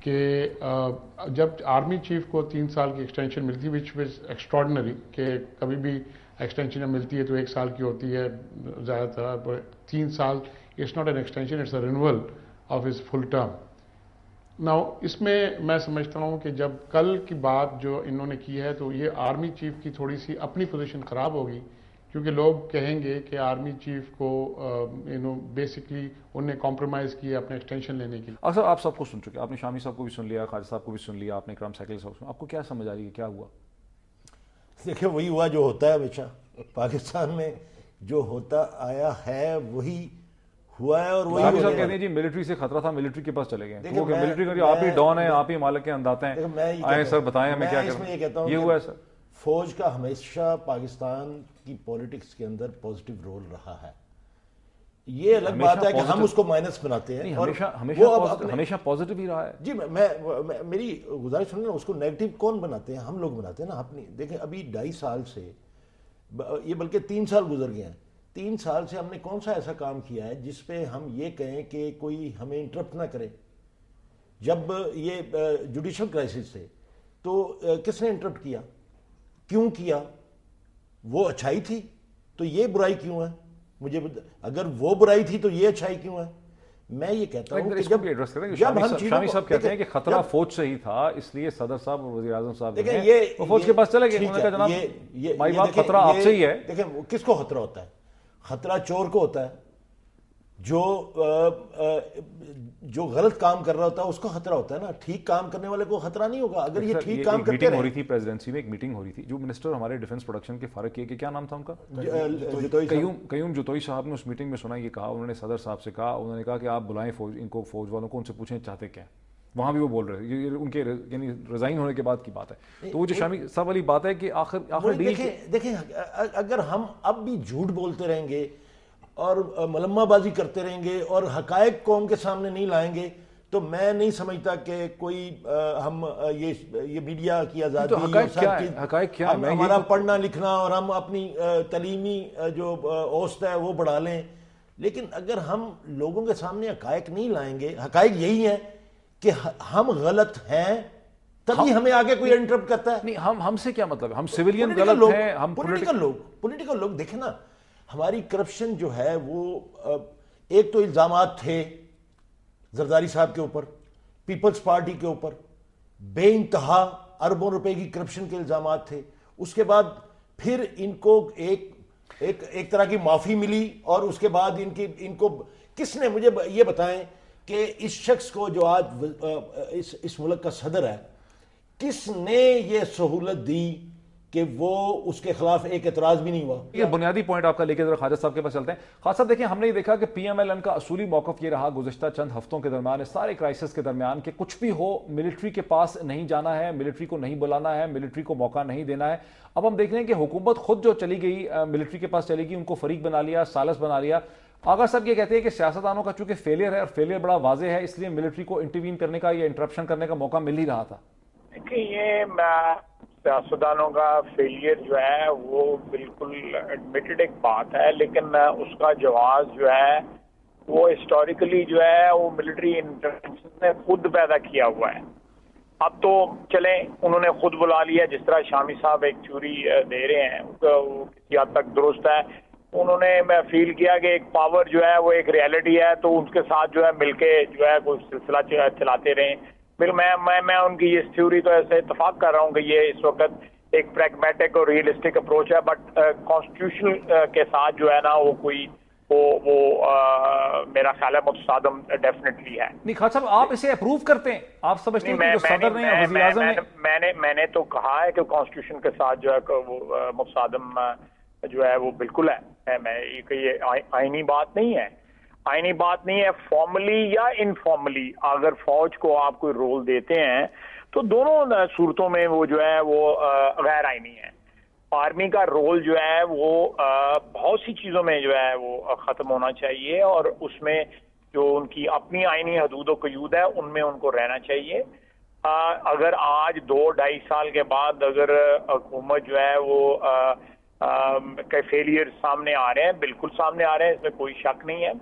کہ جب army chief کو 3 سال کی ایکسٹینشن ملتی وچ واز ایکسٹراڈنری، کہ کبھی بھی ایکسٹینشن ملتی ہے تو 1 سال کی ہوتی ہے زیادہ تر، 3 سال it's not an extension, it's a renewal of his full term. Now اس میں سمجھتا ہوں کہ جب کل کی بات جو انہوں نے کی ہے تو یہ آرمی چیف کی تھوڑی سی اپنی پوزیشن خراب ہوگی، کیونکہ لوگ کہیں گے کہ آرمی چیف کو بیسکلی انہیں کمپرومائز کیا اپنے ایکسٹینشن لینے کے لیے. اکثر آپ سب کو سن چکے، آپ نے شامی صاحب کو بھی سن لیا، خالد صاحب کو بھی سن لیا، آپ نے اکرام سیکل صاحب کو سن، آپ کو کیا سمجھ آ رہی ہے کیا ہوا؟ دیکھیں وہی ہوا جو ہوتا ہے ہمیشہ پاکستان میں، جو ہوتا آیا ہے وہی ہوا ہے. اور وہی شامی صاحب کہتے ہیں جی ملٹری سے خطرہ تھا، ملٹری کے پاس چلے گئے، کیونکہ ملٹری کا آپ ہی ڈان ہیں، آپ ہی مالک ہیں، انداتے ہیں، آئیں سر بتائیں ہمیں کیا کرنا. یہ ہوا ہے سر. فوج کا ہمیشہ پاکستان کی پولیٹکس کے اندر پازیٹیو رول رہا ہے. یہ الگ بات ہے کہ ہم اس کو مائنس بناتے ہیں، ہمیشہ پازیٹیو ہی رہا ہے. جی میری گزارش سنیں نا، اس کو نیگیٹو کون بناتے ہیں؟ ہم لوگ بناتے ہیں نا اپنی. دیکھیں ابھی 2.5 سال سے، یہ بلکہ 3 سال گزر گئے ہیں، 3 سال سے ہم نے کون سا ایسا کام کیا ہے جس پہ ہم یہ کہیں کہ کوئی ہمیں انٹرپٹ نہ کرے؟ جب یہ جوڈیشل کرائسس تھے تو کس نے انٹرپٹ کیا؟ کیوں کیا؟ وہ اچھائی تھی تو یہ برائی کیوں ہے؟ مجھے اگر وہ برائی تھی تو یہ اچھائی کیوں ہے؟ میں یہ کہتا ہوں کہ جب ہم شامی صاحب کہتے ہیں کہ خطرہ فوج سے ہی تھا، اس لیے صدر صاحب اور وزیر اعظم صاحب وہ فوج کے پاس چلے گئے، انہوں نے کہا جناب مائی بات خطرہ آپ سے ہی ہے. دیکھیں کس کو خطرہ ہوتا ہے؟ خطرہ چور کو ہوتا ہے، جو غلط کام کر رہا ہوتا ہے اس کو خطرہ ہوتا ہے نا. ٹھیک کام کرنے والے کو خطرہ نہیں ہوگا اگر یہ ٹھیک کام کرتے رہے. ہو رہی تھی پریزیڈنسی میں، ایک میٹنگ ہو رہی تھی، جو منسٹر ہمارے ڈیفنس پروڈکشن کے فارغ کیے کہ کیا نام تھا ان کا، قیوم جوتوئی صاحب نے اس میٹنگ میں سنا یہ کہا، انہوں نے صدر صاحب سے کہا، انہوں نے کہا کہ آپ بلائیں فوج ان کو، فوج والوں کو، ان سے پوچھیں چاہتے کیا. وہاں بھی وہ بول رہے تھے ان کے یعنی ریزائن ہونے کے بعد کی بات ہے. تو وہ جو شامی صاحب والی بات ہے کہ آخر ڈیل. دیکھیں اگر ہم اب بھی جھوٹ بولتے رہیں گے اور ملمہ بازی کرتے رہیں گے اور حقائق قوم کے سامنے نہیں لائیں گے تو میں نہیں سمجھتا کہ کوئی ہم یہ میڈیا کی آزادی، حقائق کیا ہمارا پڑھنا لکھنا اور ہم اپنی تعلیمی جو اوسط ہے وہ بڑھا لیں. لیکن اگر ہم لوگوں کے سامنے حقائق نہیں لائیں گے، حقائق یہی ہیں کہ ہم غلط ہیں، تبھی ہمیں آگے کوئی انٹرپٹ کرتا ہے. نہیں ہم سے کیا مطلب، ہم سویلین غلط ہیں، ہم پولیٹیکل لوگ. دیکھیں نا ہماری کرپشن جو ہے وہ ایک تو الزامات تھے زرداری صاحب کے اوپر، پیپلز پارٹی کے اوپر بے انتہا اربوں روپے کی کرپشن کے الزامات تھے. اس کے بعد پھر ان کو ایک طرح کی معافی ملی، اور اس کے بعد ان کو کس نے، مجھے یہ بتائیں کہ اس شخص کو جو آج اس ملک کا صدر ہے، کس نے یہ سہولت دی کہ وہ اس کے خلاف ایک اعتراض بھی نہیں ہوا؟ یہ بنیادی پوائنٹ آپ کا لے کے ذرا خالد صاحب کے پاس چلتے ہیں. خالد صاحب دیکھیں، ہم نے یہ دیکھا کہ پی ایم ایل این کا اصولی موقف یہ رہا گزشتہ چند ہفتوں کے درمیان، اس سارے کرائسس کے درمیان، کہ کچھ بھی ہو ملٹری کے پاس نہیں جانا ہے، ملٹری کو نہیں بلانا ہے، ملٹری کو موقع نہیں دینا ہے. اب ہم دیکھ رہے ہیں کہ حکومت خود جو چلی گئی ملٹری کے پاس چلی گئی، ان کو فریق بنا لیا، سالس بنا لیا. آغا صاحب یہ کہتے ہیں کہ سیاستدانوں کا چونکہ فیلئر ہے اور فیلئر بڑا واضح ہے، اس لیے ملٹری کو انٹروین کرنے کا یا انٹرپشن کرنے کا موقع مل ہی رہا تھا. یہ سیاستدانوں کا فیلئر جو ہے وہ بالکل ایڈمیٹڈ ایک بات ہے، لیکن اس کا جواز جو ہے وہ ہسٹوریکلی جو ہے وہ ملٹری انٹرونشن نے خود پیدا کیا ہوا ہے. اب تو چلیں انہوں نے خود بلا لیا، جس طرح شامی صاحب ایک تھیوری دے رہے ہیں وہ کسی حد تک درست ہے. انہوں نے میں فیل کیا کہ ایک پاور جو ہے وہ ایک ریالٹی ہے، تو اس کے ساتھ جو ہے مل کے جو ہے کوئی سلسلہ چلاتے رہیں. پھر میں ان کی اس تھیوری تو ایسے اتفاق کر رہا ہوں کہ یہ اس وقت ایک پریگمیٹک اور ریئلسٹک اپروچ ہے، بٹ کانسٹیٹیوشن کے ساتھ جو ہے نا وہ کوئی وہ میرا خیال ہے متصادم ڈیفینیٹلی ہے. نہیں خالد صاحب آپ اسے اپروو کرتے ہیں؟ آپ سمجھتے ہیں کہ جو صدر نے یا وزیر اعظم نے، میں نے تو کہا ہے کہ کانسٹیٹیوشن کے ساتھ جو ہے وہ متصادم جو ہے وہ بالکل ہے. میں یہ آئینی بات نہیں ہے، آئینی بات نہیں ہے. فارملی یا انفارملی اگر فوج کو آپ کوئی رول دیتے ہیں تو دونوں صورتوں میں وہ جو ہے وہ غیر آئینی ہے. آرمی کا رول جو ہے وہ بہت سی چیزوں میں جو ہے وہ ختم ہونا چاہیے، اور اس میں جو ان کی اپنی آئینی حدود و قیود ہے ان میں ان کو رہنا چاہیے. اگر آج 2-2.5 سال کے بعد اگر حکومت جو ہے وہ فیلئر سامنے آ رہے ہیں، بالکل سامنے آ رہے ہیں، اس میں کوئی شک نہیں ہے.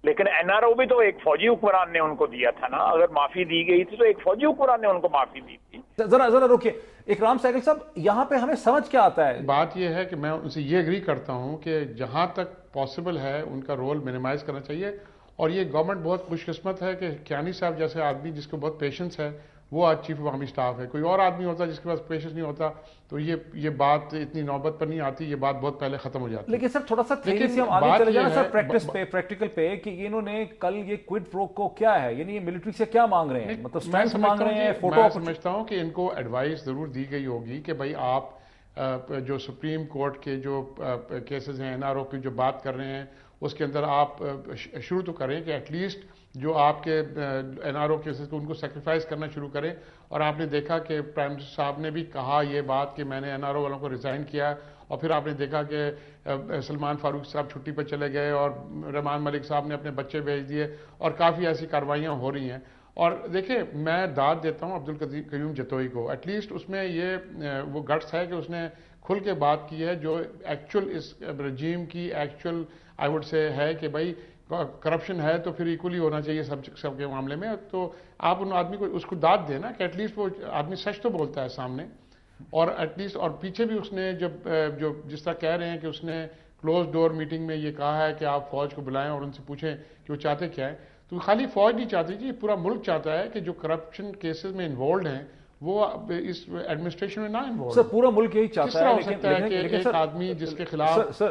لیکن NRO بھی تو ایک فوجی حکمران نے ان کو دیا تھا نا. اگر معافی دی گئی تھی تو ایک فوجی حکمران نے ان کو معافی دی تھی. ذرا روکیے اکرام سہگل صاحب، یہاں پہ ہمیں سمجھ کیا آتا ہے؟ بات یہ ہے کہ میں ان سے یہ ایگری کرتا ہوں کہ جہاں تک پاسبل ہے ان کا رول منیمائز کرنا چاہیے. اور یہ گورنمنٹ بہت خوش قسمت ہے کہ کیانی صاحب جیسے آدمی جس کو بہت پیشنس ہے وہ آج چیف آف آرمی اسٹاف ہے. کوئی اور آدمی ہوتا جس کے پاس پیشنس نہیں ہوتا تو یہ بات اتنی نوبت پر نہیں آتی، یہ بات بہت پہلے ختم ہو جاتی. لیکن سر تھوڑا سا تھیوری سے ہم آگے چلے جائیں سر پریکٹیکل پہ کہ انہوں نے کل یہ کوئڈ پرو کو کیا ہے، یعنی یہ ملٹری سے کیا مانگ رہے ہیں؟ مطلب اسٹرینتھ مانگ رہے ہیں؟ میں سمجھتا ہوں کہ ان کو ایڈوائس ضرور دی گئی ہوگی کہ بھائی آپ جو سپریم کورٹ کے جو کیسز ہیں NRO کی جو بات کر رہے ہیں اس کے اندر آپ شروع تو کریں کہ ایٹ لیسٹ جو آپ کے NRO کیسز کو ان کو سیکریفائز کرنا شروع کریں. اور آپ نے دیکھا کہ پرائم منسٹر صاحب نے بھی کہا یہ بات کہ میں نے NRO والوں کو ریزائن کیا. اور پھر آپ نے دیکھا کہ سلمان فاروق صاحب چھٹی پہ چلے گئے اور رحمان ملک صاحب نے اپنے بچے بھیج دیے اور کافی ایسی کاروائیاں ہو رہی ہیں. اور دیکھیں میں داد دیتا ہوں عبدالقیوم جتوئی کو، ایٹ لیسٹ اس میں یہ وہ گٹس ہے کہ اس نے کھل کے بات کی ہے جو ایکچوئل اس رجیم کی ایکچوئل آئی وڈ سے ہے کہ بھائی کرپشن ہے تو پھر ایکولی ہونا چاہیے سب کے معاملے میں. تو آپ ان آدمی کو اس کو داد دیں نا کہ ایٹ لیسٹ وہ آدمی سچ تو بولتا ہے سامنے. اور ایٹ لیسٹ اور پیچھے بھی اس نے جو جس طرح کہہ رہے ہیں کہ اس نے کلوز ڈور میٹنگ میں یہ کہا ہے کہ آپ فوج کو بلائیں اور ان سے پوچھیں کہ وہ چاہتے کیا ہے. تو خالی فوج نہیں چاہتی جی، پورا ملک چاہتا ہے کہ جو کرپشن کیسز میں انوالوڈ ہیں وہ اس ایڈمنسٹریشن میں نہ انوالو. سر پورا ملک یہی چاہتا ہے. کس طرح ہو سکتا ہے کہ ایک آدمی جس کے خلاف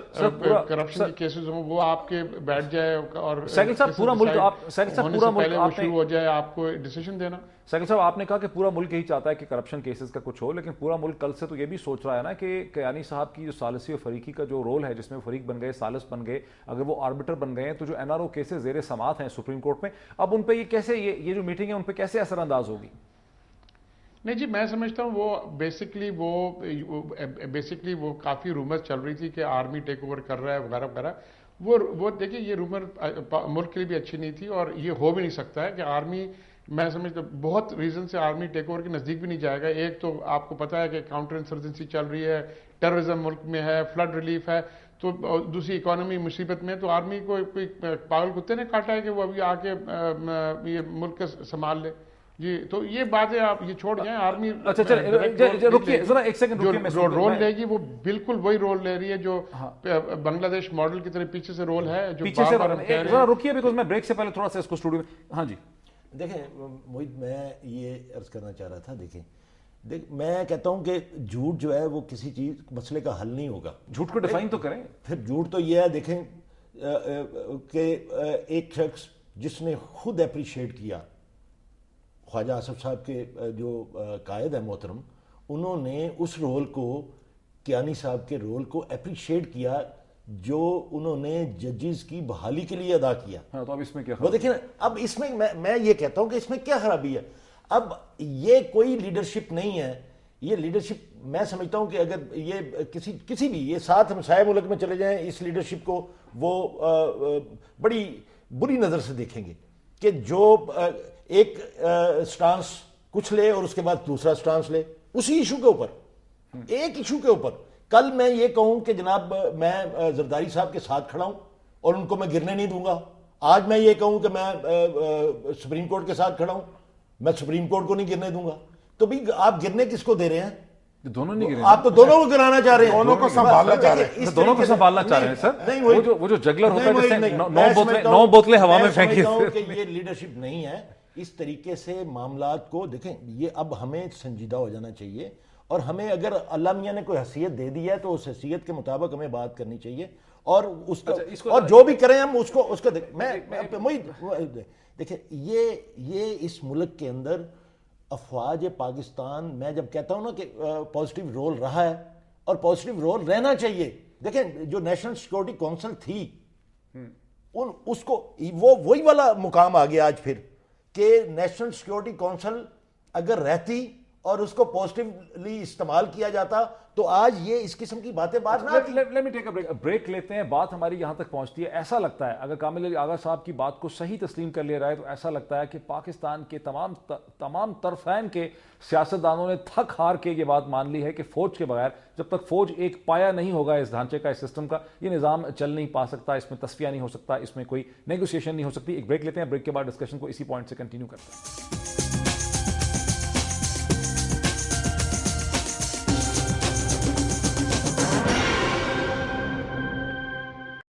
کرپشن کے کیسز ہوں وہ آپ کے بیٹھ جائے اور سہگل صاحب پورا ملک پہلے وہ شروع ہو جائے آپ کو ڈیسیژن دینا؟ سہگل صاحب آپ نے کہا کہ پورا ملک یہی چاہتا ہے کہ کرپشن کیسز کا کچھ ہو، لیکن پورا ملک کل سے تو یہ بھی سوچ رہا ہے نا کہ کیانی صاحب کی جو ثالثی و فریقی کا جو رول ہے جس میں فریق بن گئے، ثالث بن گئے، اگر وہ آربیٹر بن گئے ہیں تو جو NRO کیسز زیر سماعت ہیں سپریم کورٹ میں اب ان پہ یہ کیسے یہ جو میٹنگ ہے ان پہ کیسے اثر انداز ہوگی؟ نہیں جی، میں سمجھتا ہوں وہ بیسکلی وہ کافی رومر چل رہی تھی کہ آرمی ٹیک اوور کر رہا ہے وغیرہ وغیرہ. وہ دیکھیے یہ رومر ملک کے لیے بھی اچھی نہیں تھی اور یہ ہو بھی نہیں سکتا ہے کہ آرمی، میں سمجھتا ہوں بہت ریزن سے آرمی ٹیک اوور کے نزدیک بھی نہیں جائے گا. ایک تو آپ کو پتا ہے کہ کاؤنٹر انسرجنسی چل رہی ہے، ٹیررزم ملک میں ہے، فلڈ ریلیف ہے، تو دوسری اکانومی مصیبت میں. تو آرمی کو کوئی پاگل کتے نے کاٹا ہے کہ وہ ابھی آ کے یہ ملک سنبھال لے جی. تو یہ باتیں آپ یہ چھوڑ جائیں. آرمی رکیے ذرا ایک سیکنڈ، جو رول لے گی وہ بالکل وہی رول لے رہی ہے جو بنگلہ دیش ماڈل کی طرح پیچھے سے رول ہے جو پیچھے سے. ذرا رکیے بیکاز میں بریک سے پہلے تھوڑا سا اس کو اسٹوڈیو میں. ہاں جی دیکھیں موہت، میں یہ عرض کرنا چاہ رہا تھا. دیکھیں میں کہتا ہوں کہ جھوٹ جو ہے وہ کسی چیز مسئلے کا حل نہیں ہوگا. جھوٹ کو ڈیفائن تو کریں. پھر جھوٹ تو یہ ہے دیکھیں کہ ایک شخص جس نے خود اپریشیٹ کیا، خواجہ آصف صاحب کے جو قائد ہیں محترم، انہوں نے اس رول کو، کیانی صاحب کے رول کو اپریشیٹ کیا جو انہوں نے ججز کی بحالی کے لیے ادا کیا. ہاں تو اب اس میں کیا وہ دیکھیں اب اس میں میں یہ کہتا ہوں کہ اس میں کیا خرابی ہے. اب یہ کوئی لیڈرشپ نہیں ہے. یہ لیڈرشپ میں سمجھتا ہوں کہ اگر یہ کسی بھی یہ ساتھ ہمسائے ملک میں چلے جائیں اس لیڈرشپ کو وہ بڑی بری نظر سے دیکھیں گے کہ جو ایک سٹانس کچھ لے اور اس کے بعد دوسرا سٹانس لے اسی ایشو کے اوپر، ایک ایشو کے اوپر. کل میں یہ کہوں کہ جناب میں زرداری صاحب کے ساتھ کھڑا ہوں اور ان کو میں گرنے نہیں دوں گا. آج میں یہ کہوں کہ میں سپریم کورٹ کے ساتھ کھڑا ہوں، میں سپریم کورٹ کو نہیں گرنے دوں گا. تو بھی آپ گرنے کس کو دے رہے ہیں؟ دونوں نہیں گرے. آپ تو دونوں کو گرانا چاہ رہے ہیں، دونوں کو سنبھالنا چاہ رہے ہیں. دونوں کو سنبھالنا چاہ رہے ہیں سر. وہ جو جگلر ہوتا ہے جیسے 9 بوتلیں ہوا میں پھینکی. کہ یہ لیڈرشپ نہیں ہے. اس طریقے سے معاملات کو دیکھیں. یہ اب ہمیں سنجیدہ ہو جانا چاہیے اور ہمیں اگر اللہ میاں نے کوئی حیثیت دے دی ہے تو اس حیثیت کے مطابق ہمیں بات کرنی چاہیے اور اس کو اور جو بھی کریں ہم اس کو دیکھیں. یہ اس ملک کے اندر افواج پاکستان، میں جب کہتا ہوں نا کہ پازیٹیو رول رہا ہے اور پازیٹیو رول رہنا چاہیے. دیکھیں جو نیشنل سیکورٹی کونسل تھی اس کو وہی والا مقام آ گیا آج پھر کہ نیشنل سیکورٹی کونسل اگر رہتی اور اس کو پازیٹیولی استعمال کیا جاتا تو آج یہ اس قسم کی باتیں بات نہ آتی. Let me take a break لیتے ہیں. بات ہماری یہاں تک پہنچتی ہے. ایسا لگتا ہے اگر کامل علی آغا صاحب کی بات کو صحیح تسلیم کر لیا جائے تو ایسا لگتا ہے کہ پاکستان کے تمام طرفین کے سیاستدانوں نے تھک ہار کے یہ بات مان لی ہے کہ فوج کے بغیر جب تک فوج ایک پایا نہیں ہوگا اس ڈھانچے کا, اس سسٹم کا, یہ نظام چل نہیں پا سکتا, اس میں تصفیہ نہیں ہو سکتا, اس میں کوئی نیگوسیشن نہیں ہو سکتی. ایک بریک لیتے ہیں, بریک کے بعد ڈسکشن کو اسی پوائنٹ سے کنٹینیو کرتے ہیں.